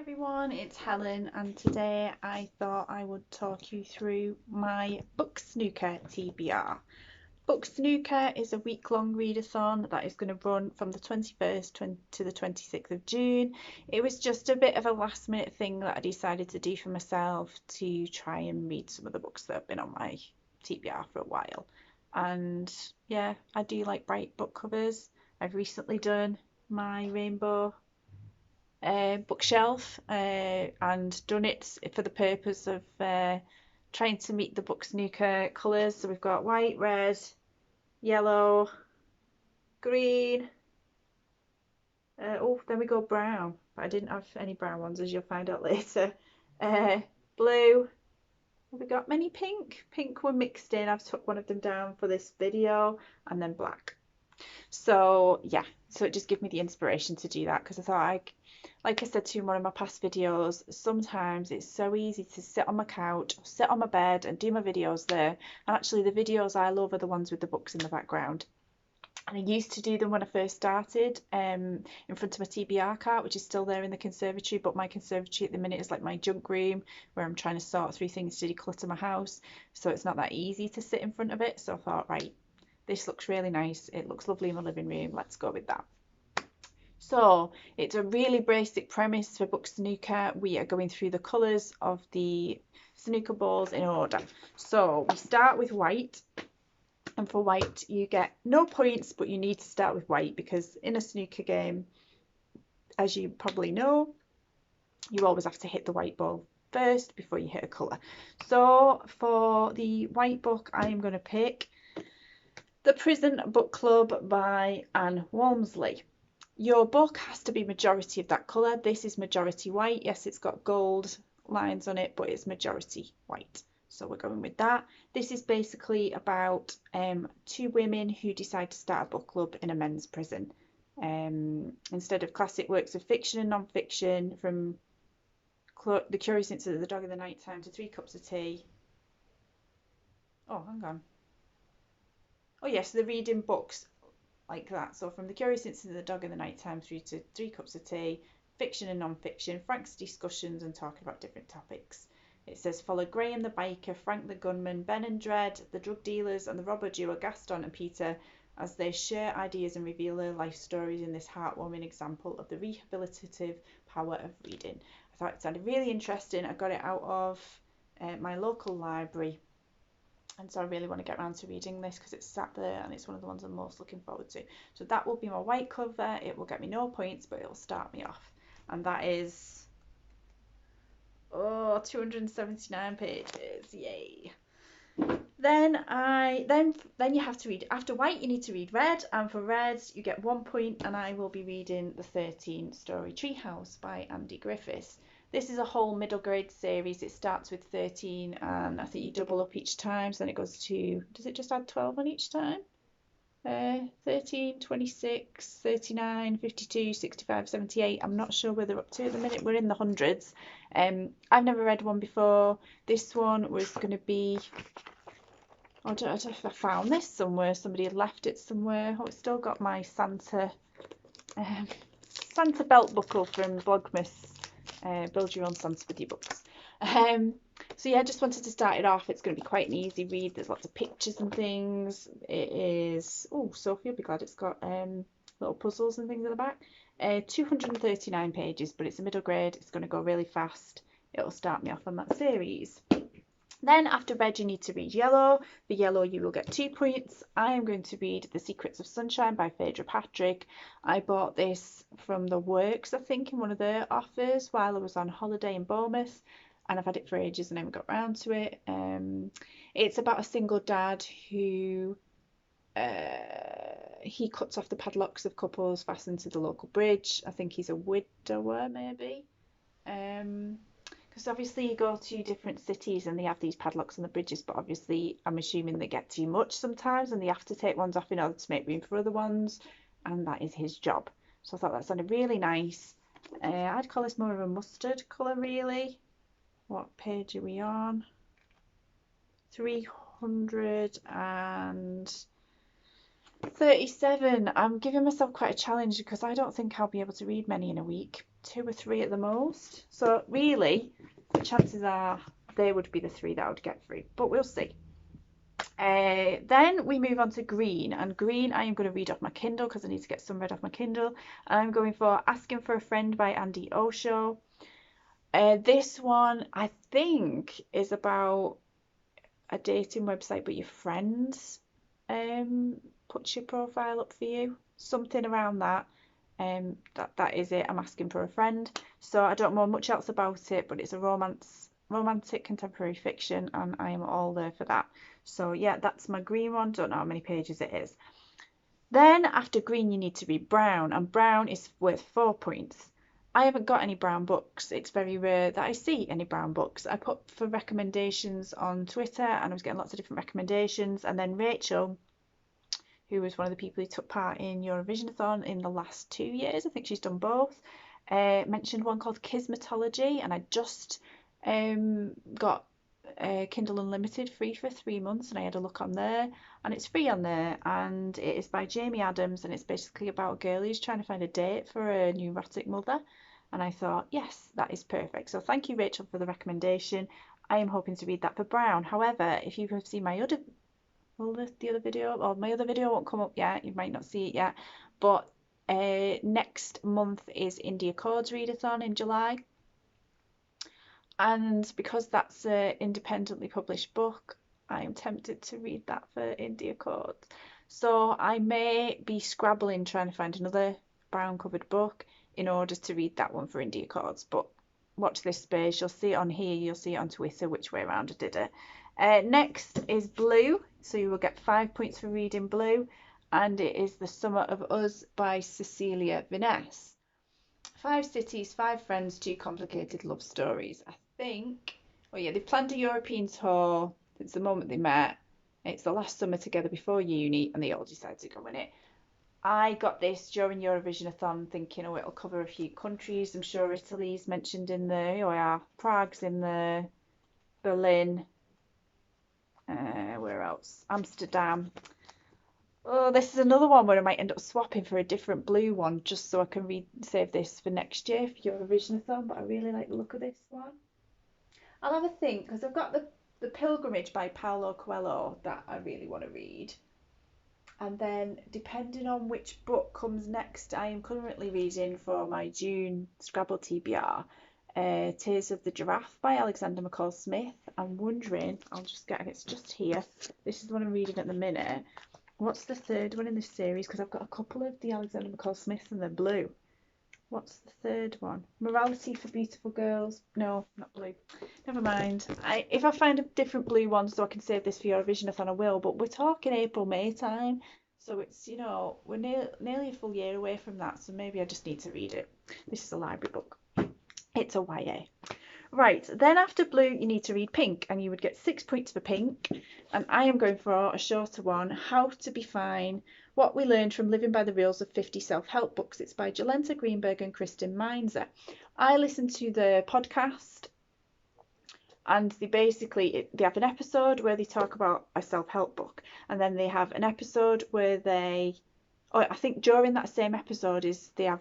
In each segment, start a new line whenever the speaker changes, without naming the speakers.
everyone, it's Helen, and today I thought I would talk you through my Book Snooker TBR. Book Snooker is a week-long readathon that is going to run from the 21st to the 26th of June. It was just a bit of a last-minute thing that I decided to do for myself to try and read some of the books that have been on my TBR for a while. And yeah, I do like bright book covers. I've recently done my rainbow bookshelf and done it for the purpose of trying to meet the Book Snooker colours. So we've got white, red, yellow, green, then we go brown, but I didn't have any brown ones, as you'll find out later. Blue. Have we got many pink? Pink were mixed in. I've took one of them down for this video, and then black. So yeah, so it just gave me the inspiration to do that, because I thought, like I said to one of my past videos, sometimes it's so easy to sit on my couch or sit on my bed and do my videos there. And actually the videos I love are the ones with the books in the background. And I used to do them when I first started in front of my TBR cart, which is still there in the conservatory, but my conservatory at the minute is like my junk room where I'm trying to sort through things to declutter my house. So it's not that easy to sit in front of it. So I thought, right, this looks really nice. It looks lovely in my living room. Let's go with that. So it's a really basic premise for Book Snooker. We are going through the colours of the snooker balls in order. So we start with white. And for white, you get no points, but you need to start with white because in a snooker game, as you probably know, you always have to hit the white ball first before you hit a colour. So for the white book, I am going to pick The Prison Book Club by Anne Walmsley. Your book has to be majority of that colour. This is majority white. Yes, it's got gold lines on it, but it's majority white. So we're going with that. This is basically about two women who decide to start a book club in a men's prison. Instead of classic works of fiction and non-fiction, from The Curious Incident of the Dog in the Nighttime to 3 Cups of Tea. Oh, hang on. Oh yes, they're reading books like that. So from The Curious Incident of the Dog in the Nighttime through to 3 Cups of Tea, fiction and non-fiction, Frank's discussions and talking about different topics. It says, follow Graham the biker, Frank the gunman, Ben and Dredd, the drug dealers and the robber duo Gaston and Peter as they share ideas and reveal their life stories in this heartwarming example of the rehabilitative power of reading. I thought it sounded really interesting. I got it out of my local library, and so I really want to get around to reading this because it's sat there and it's one of the ones I'm most looking forward to. So that will be my white cover. It will get me no points, but it will start me off. And that is 279 pages. Yay. Then you have to read, after white you need to read red, and for red you get 1 point, and I will be reading The 13 Story Treehouse by Andy Griffiths. This is a whole middle grade series. It starts with 13 and I think you double up each time, so then it goes to, does it just add 12 on each time? 13, 26, 39, 52, 65, 78. I'm not sure where they're up to at the minute. We're in the hundreds. I've never read one before. This one was going to be, I don't know if I found this somewhere. Somebody had left it somewhere. Oh, it's still got my Santa belt buckle from Vlogmas. Build your own Santa with your books. So yeah, I just wanted to start it off. It's going to be quite an easy read. There's lots of pictures and things. It is, oh, Sophie will be glad it's got little puzzles and things at the back. 239 pages, but it's a middle grade. It's going to go really fast. It'll start me off on that series. Then after red, you need to read yellow. For yellow, you will get 2 points. I am going to read The Secrets of Sunshine by Phaedra Patrick. I bought this from the Works, I think, in one of their offers while I was on holiday in Bournemouth. And I've had it for ages and never got round to it. It's about a single dad who he cuts off the padlocks of couples fastened to the local bridge. I think he's a widower, maybe. Because obviously you go to different cities and they have these padlocks on the bridges, but obviously I'm assuming they get too much sometimes and they have to take ones off in order to make room for other ones, and that is his job. So I thought that sounded really nice. I'd call this more of a mustard colour, really. What page are we on? 300 and 37. I'm giving myself quite a challenge because I don't think I'll be able to read many in a week. 2 or 3 at the most. So really, the chances are they would be the 3 that I would get through. But we'll see. Then we move on to green, and green I am going to read off my Kindle because I need to get some read off my Kindle. I'm going for Asking for a Friend by Andy Osho. This one I think is about a dating website, but your friends puts your profile up for you, something around that. That is it. I'm asking for a friend. So I don't know much else about it, but it's a romantic contemporary fiction, and I am all there for that. So yeah, that's my green one. Don't know how many pages it is. Then after green, you need to read brown, and brown is worth 4 points. I haven't got any brown books. It's very rare that I see any brown books. I put for recommendations on Twitter, and I was getting lots of different recommendations. And then Rachel, who was one of the people who took part in Readathon in the last 2 years, I think she's done both, mentioned one called Kismetology, and I just got Kindle Unlimited free for 3 months, and I had a look on there, and it's free on there, and it is by Jamie Adams, and it's basically about a girl who's trying to find a date for a neurotic mother. And I thought, yes, that is perfect. So thank you, Rachel, for the recommendation. I am hoping to read that for brown. However, if you have seen my other the other video, or my other video won't come up yet, you might not see it yet, but next month is India Code's readathon in July, and because that's an independently published book, I am tempted to read that for India Code. So I may be scrabbling trying to find another brown covered book in order to read that one for India Codes, but watch this space. You'll see it on here, you'll see it on Twitter which way around I did it. Next is blue, so you will get 5 points for reading blue, and it is The Summer of Us by Cecilia Viness. 5 cities, 5 friends, 2 complicated love stories. I think, oh yeah, they've planned a European tour since the moment they met. It's the last summer together before uni, and they all decided to go in it. I got this during Eurovisionathon thinking, oh, it'll cover a few countries. I'm sure Italy's mentioned in there. Oh yeah, Prague's in there, Berlin, where else? Amsterdam. Oh, this is another one where I might end up swapping for a different blue one just so I can save this for next year for Eurovisionathon, but I really like the look of this one. I'll have a think because I've got the Pilgrimage by Paulo Coelho that I really want to read. And then depending on which book comes next, I am currently reading for my June Scrabble TBR, Tears of the Giraffe by Alexander McCall Smith. I'm wondering, it's just here. This is the one I'm reading at the minute. What's the third one in this series? Because I've got a couple of the Alexander McCall Smiths and they're blue. What's the third one? Morality for Beautiful Girls. No, not blue. Never mind. If I find a different blue one so I can save this for Eurovisionathon, I will. But we're talking April, May time. So it's, we're nearly a full year away from that. So maybe I just need to read it. This is a library book. It's a YA. Right, then after blue, you need to read pink, and you would get 6 points for pink. And I am going for a shorter one, How to Be Fine, What We Learned from Living by the Rules of 50 Self-Help Books. It's by Jolenta Greenberg and Kristen Meinzer. I listened to the podcast, and they have an episode where they talk about a self-help book, and then they have an episode where I think during that same episode they have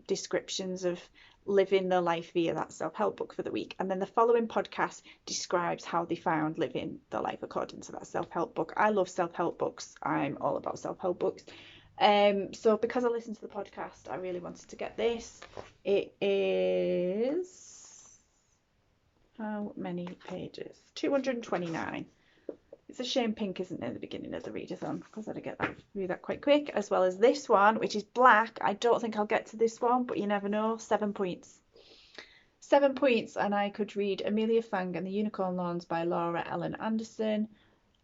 descriptions of living their life via that self-help book for the week, and then the following podcast describes how they found living their life according to that self-help book. I love self-help books. I'm all about self-help books. So because I listened to the podcast, I really wanted to get this. It is how many pages? 229. It's a shame pink isn't near the beginning of the readathon because I'd get through that quite quick, as well as this one, which is black. I don't think I'll get to this one, but you never know. 7 points. 7 points, and I could read Amelia Fang and the Unicorn Lawns by Laura Ellen Anderson.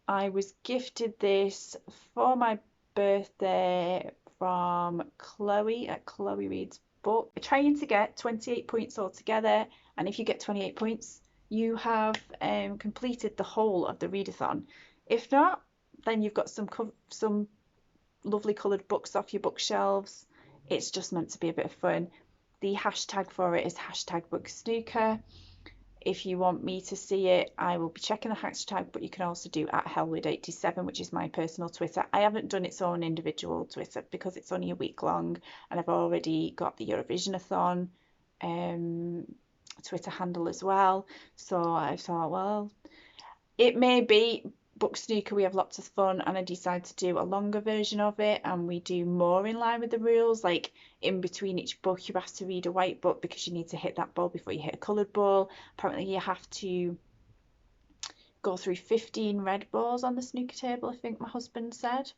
I was gifted this for my birthday from Chloe at Chloe Reads Book. We're trying to get 28 points altogether, and if you get 28 points, you have completed the whole of the readathon. If not, then you've got some lovely coloured books off your bookshelves. It's just meant to be a bit of fun. The hashtag for it is #BookSnooker. If you want me to see it, I will be checking the hashtag, but you can also do at Hellwood87, which is my personal Twitter. I haven't done its own individual Twitter because it's only a week long, and I've already got the Eurovisionathon Twitter handle as well. So I thought, well, it may be book snooker, we have lots of fun, and I decide to do a longer version of it, and we do more in line with the rules. Like in between each book, you have to read a white book because you need to hit that ball before you hit a coloured ball. Apparently, you have to go through 15 red balls on the snooker table, I think my husband said.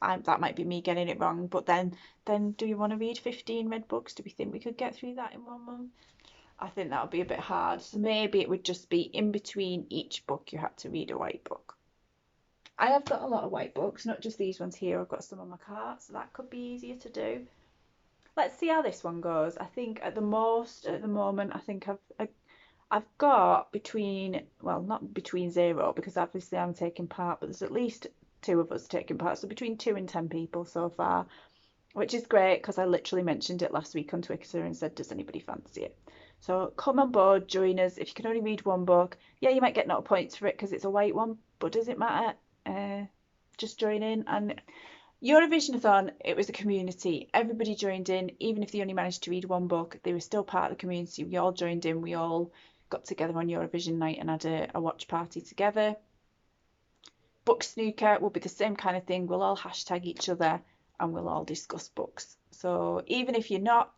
That might be me getting it wrong, but then do you want to read 15 red books? Do we think we could get through that in 1 month? I think that would be a bit hard. So maybe it would just be in between each book you had to read a white book. I have got a lot of white books, not just these ones here. I've got some on my cart, so that could be easier to do. Let's see how this one goes. I think at the moment, I think I've got between, well, not between 0 because obviously I'm taking part, but there's at least 2 of us taking part, so between 2 and 10 people so far, which is great because I literally mentioned it last week on Twitter and said, does anybody fancy it? So come on board, join us. If you can only read one book, yeah, you might get 0 points for it because it's a white one, but does it matter? Just join in. And Eurovisionathon, it was a community. Everybody joined in, even if they only managed to read one book, they were still part of the community. We all joined in, we all got together on Eurovision night and had a watch party together. Book snooker will be the same kind of thing. We'll all hashtag each other and we'll all discuss books. So even if you're not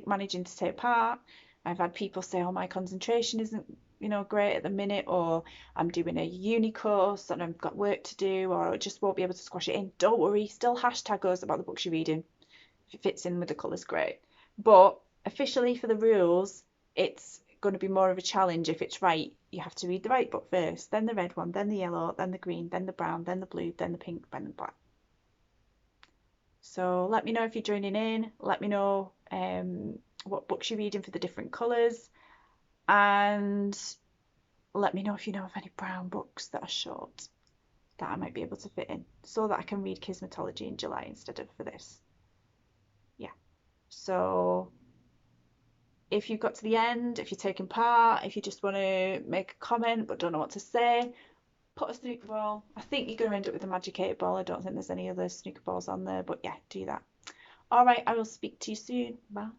managing to take part, I've had people say, oh, my concentration isn't, great at the minute, or I'm doing a uni course and I've got work to do, or I just won't be able to squash it in. Don't worry, still hashtag us about the books you're reading. If it fits in with the colours, great. But officially for the rules, it's going to be more of a challenge. If it's right, you have to read the right book first, then the red one, then the yellow, then the green, then the brown, then the blue, then the pink, then the black. So let me know if you're joining in. Let me know what books you're reading for the different colours. And let me know if you know of any brown books that are short that I might be able to fit in so that I can read Kismetology in July instead of for this. Yeah. So if you've got to the end, if you're taking part, if you just want to make a comment but don't know what to say, put a snooker ball. I think you're going to end up with a Magic 8 ball. I don't think there's any other snooker balls on there, but yeah, do that. All right, I will speak to you soon. Bye.